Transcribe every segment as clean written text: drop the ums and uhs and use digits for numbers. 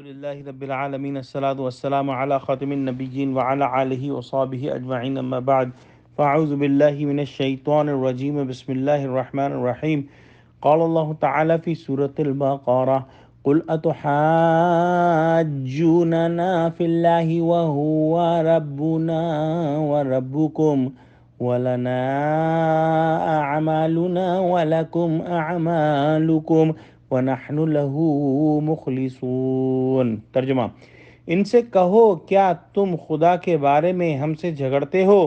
للہ رب العالمین الصلاۃ والسلام علی خاتم النبیین وعلی آلہ وصحبہ اجمعین اما بعد فاعوذ باللہ من الشیطان الرجیم بسم اللہ الرحمن الرحیم قال اللہ تعالی فی سورۃ البقرہ قل اتحاجوننا فی اللہ وہو ربنا وربکم ولنا اعمالنا ولکم اعمالکم وَنَحْنُ لَهُ مُخْلِصُونَ۔ ترجمہ: ان سے کہو کیا تم خدا کے بارے میں ہم سے جھگڑتے ہو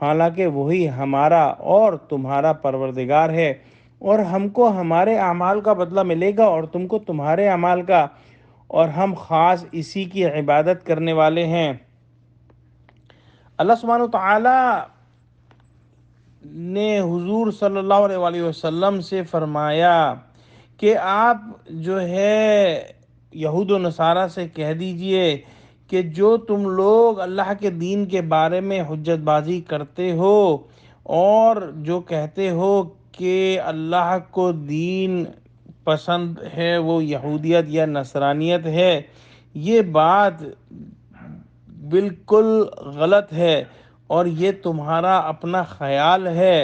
حالانکہ وہی ہمارا اور تمہارا پروردگار ہے، اور ہم کو ہمارے اعمال کا بدلہ ملے گا اور تم کو تمہارے اعمال کا، اور ہم خاص اسی کی عبادت کرنے والے ہیں۔ اللہ سبحانہ وتعالی نے حضور صلی اللہ علیہ وسلم سے فرمایا کہ آپ جو ہے یہود و نصارہ سے کہہ دیجئے کہ جو تم لوگ اللہ کے دین کے بارے میں حجت بازی کرتے ہو اور جو کہتے ہو کہ اللہ کو دین پسند ہے وہ یہودیت یا نصرانیت ہے، یہ بات بالکل غلط ہے اور یہ تمہارا اپنا خیال ہے۔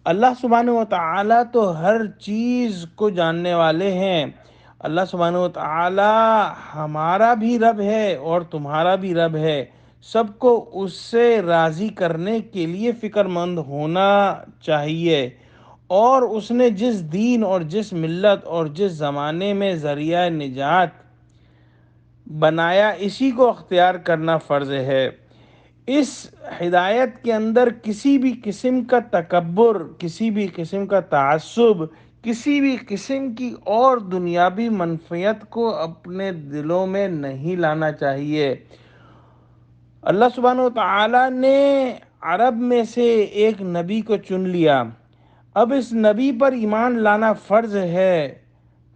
اللہ سبحانہ وتعالی تو ہر چیز کو جاننے والے ہیں۔ اللہ سبحانہ وتعالی ہمارا بھی رب ہے اور تمہارا بھی رب ہے۔ سب کو اس سے راضی کرنے کے لیے فکر مند ہونا چاہیے، اور اس نے جس دین اور جس ملت اور جس زمانے میں ذریعہ نجات بنایا اسی کو اختیار کرنا فرض ہے۔ اس ہدایت کے اندر کسی بھی قسم کا تکبر، کسی بھی قسم کا تعصب، کسی بھی قسم کی اور دنیاوی منفعت کو اپنے دلوں میں نہیں لانا چاہیے۔ اللہ سبحانہ وتعالی نے عرب میں سے ایک نبی کو چن لیا، اب اس نبی پر ایمان لانا فرض ہے۔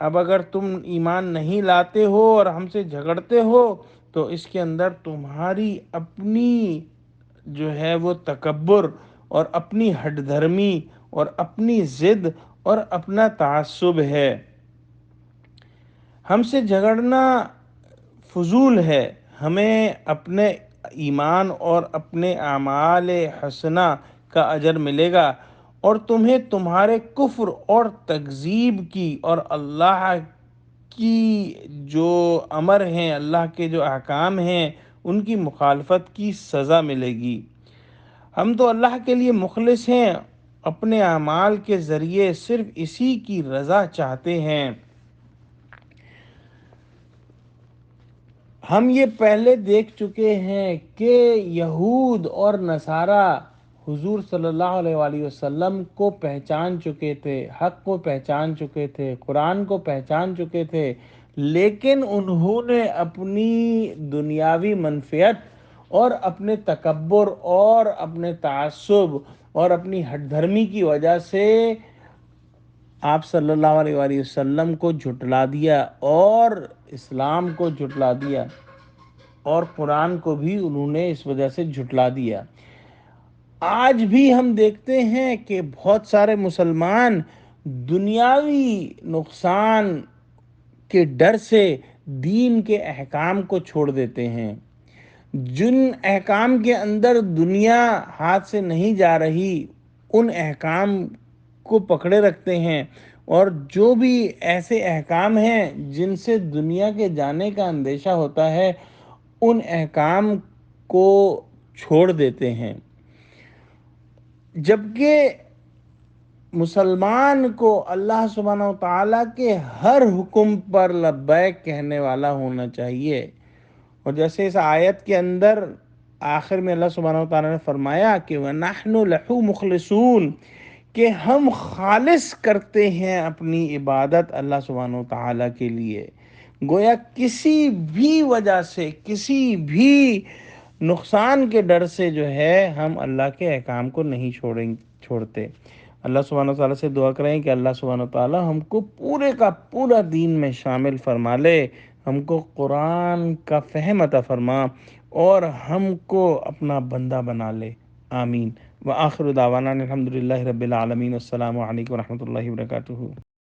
اب اگر تم ایمان نہیں لاتے ہو اور ہم سے جھگڑتے ہو تو اس کے اندر تمہاری اپنی جو ہے وہ تکبر اور اپنی ہٹ دھرمی اور اپنی ضد اور اپنا تعصب ہے۔ ہم سے جھگڑنا فضول ہے۔ ہمیں اپنے ایمان اور اپنے اعمال حسنہ کا اجر ملے گا، اور تمہیں تمہارے کفر اور تکذیب کی اور اللہ کی جو امر ہیں، اللہ کے جو احکام ہیں، ان کی مخالفت کی سزا ملے گی۔ ہم تو اللہ کے لیے مخلص ہیں، اپنے اعمال کے ذریعے صرف اسی کی رضا چاہتے ہیں۔ ہم یہ پہلے دیکھ چکے ہیں کہ یہود اور نصارہ حضور صلی اللہ علیہ وسلم کو پہچان چکے تھے، حق کو پہچان چکے تھے، قرآن کو پہچان چکے تھے، لیکن انہوں نے اپنی دنیاوی منفعت اور اپنے تکبر اور اپنے تعصب اور اپنی ہٹ دھرمی کی وجہ سے آپ صلی اللہ علیہ وسلم کو جھٹلا دیا اور اسلام کو جھٹلا دیا، اور قرآن کو بھی انہوں نے اس وجہ سے جھٹلا دیا۔ آج بھی ہم دیکھتے ہیں کہ بہت سارے مسلمان دنیاوی نقصان کے ڈر سے دین کے احکام کو چھوڑ دیتے ہیں۔ جن احکام کے اندر دنیا ہاتھ سے نہیں جا رہی ان احکام کو پکڑے رکھتے ہیں، اور جو بھی ایسے احکام ہیں جن سے دنیا کے جانے کا اندیشہ ہوتا ہے ان احکام کو چھوڑ دیتے ہیں۔ جبکہ مسلمان کو اللہ سبحانہ وتعالیٰ کے ہر حکم پر لبیک کہنے والا ہونا چاہیے، اور جیسے اس آیت کے اندر آخر میں اللہ سبحانہ وتعالیٰ نے فرمایا کہ وَنَحْنُ لَهُ مُخْلِصُونَ، کہ ہم خالص کرتے ہیں اپنی عبادت اللہ سبحانہ وتعالیٰ کے لیے۔ گویا کسی بھی وجہ سے، کسی بھی نقصان کے ڈر سے جو ہے ہم اللہ کے احکام کو نہیں چھوڑتے۔ اللہ سبحانہ وتعالیٰ سے دعا کریں کہ اللہ سبحانہ وتعالیٰ ہم کو پورے کا پورا دین میں شامل فرما لے، ہم کو قرآن کا فہم عطا فرما اور ہم کو اپنا بندہ بنا لے۔ آمین۔ وآخر دعوانا الحمدللہ رب العالمین۔ السلام علیکم ورحمۃ اللہ وبرکاتہ۔